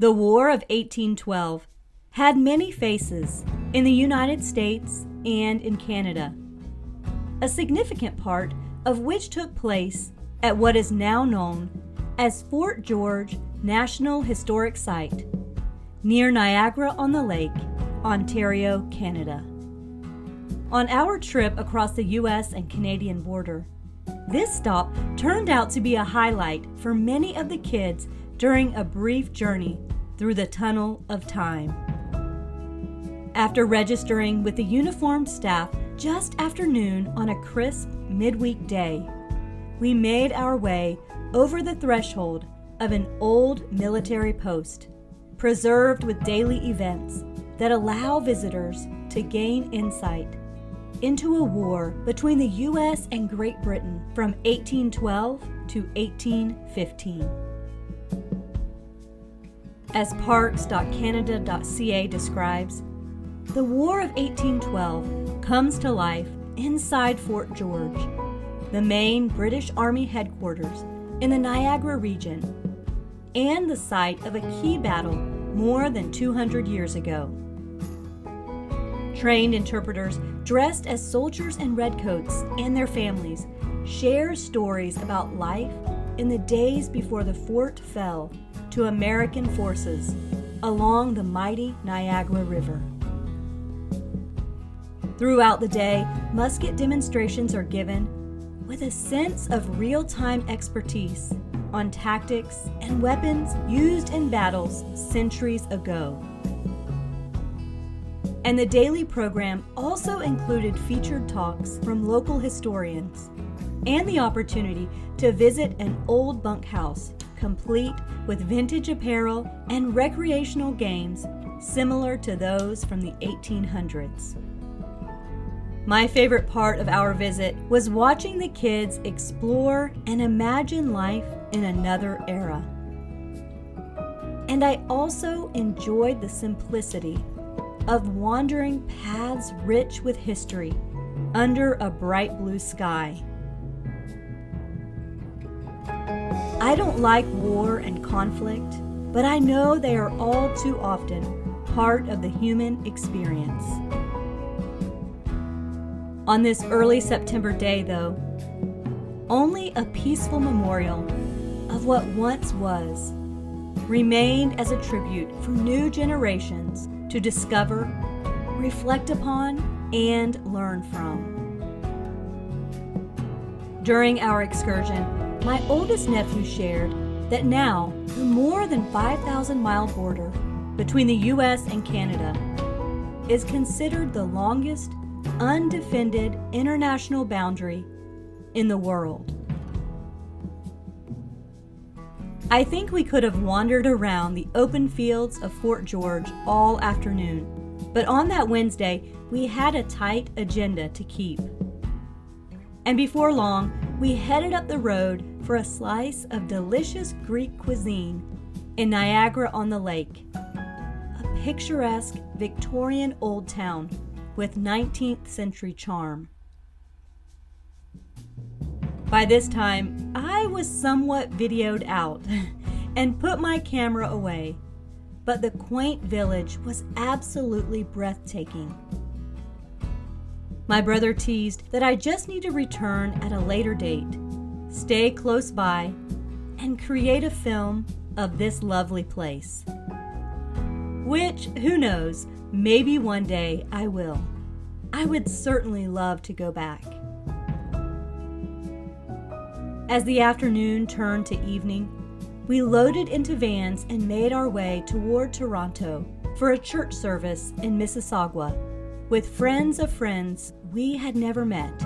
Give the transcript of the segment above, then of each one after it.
The War of 1812 had many faces in the United States and in Canada, a significant part of which took place at what is now known as Fort George National Historic Site, near Niagara on the Lake, Ontario, Canada. On our trip across the U.S. and Canadian border, this stop turned out to be a highlight for many of the kids during a brief journey through the tunnel of time. After registering with the uniformed staff just after noon on a crisp midweek day, we made our way over the threshold of an old military post, preserved with daily events that allow visitors to gain insight into a war between the U.S. and Great Britain from 1812 to 1815. As Parks.canada.ca describes, the War of 1812 comes to life inside Fort George, the main British Army headquarters in the Niagara Region, and the site of a key battle more than 200 years ago. Trained interpreters dressed as soldiers in redcoats and their families share stories about life in the days before the fort fell to American forces along the mighty Niagara River. Throughout the day, musket demonstrations are given with a sense of real-time expertise on tactics and weapons used in battles centuries ago. And the daily program also included featured talks from local historians and the opportunity to visit an old bunkhouse complete with vintage apparel and recreational games similar to those from the 1800s. My favorite part of our visit was watching the kids explore and imagine life in another era. And I also enjoyed the simplicity of wandering paths rich with history under a bright blue sky. I don't like war and conflict, but I know they are all too often part of the human experience. On this early September day, though, only a peaceful memorial of what once was remained as a tribute for new generations to discover, reflect upon, and learn from. During our excursion, my oldest nephew shared that now the more than 5,000-mile border between the U.S. and Canada is considered the longest undefended international boundary in the world. I think we could have wandered around the open fields of Fort George all afternoon, but on that Wednesday, we had a tight agenda to keep. And before long, we headed up the road for a slice of delicious Greek cuisine in Niagara on the Lake, a picturesque Victorian old town with 19th century charm. By this time, I was somewhat videoed out and put my camera away, but the quaint village was absolutely breathtaking. My brother teased that I just need to return at a later date, stay close by, and create a film of this lovely place. Which, who knows, maybe one day I will. I would certainly love to go back. As the afternoon turned to evening, we loaded into vans and made our way toward Toronto for a church service in Mississauga with friends of friends we had never met,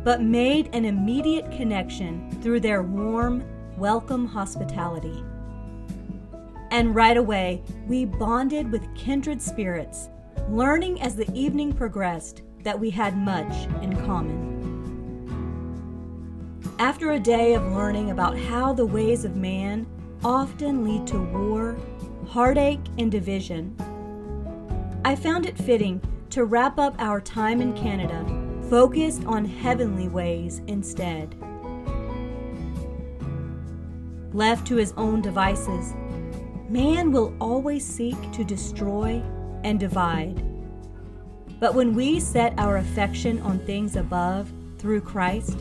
but made an immediate connection through their warm, welcome hospitality. And right away, we bonded with kindred spirits, learning as the evening progressed that we had much in common. After a day of learning about how the ways of man often lead to war, heartache, and division, I found it fitting to wrap up our time in Canada focused on heavenly ways instead. Left to his own devices, Man will always seek to destroy and divide. But when we set our affection on things above through Christ,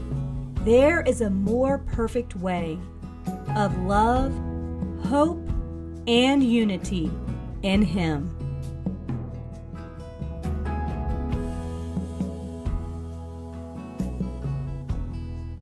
there is a more perfect way of love, hope, and unity in Him.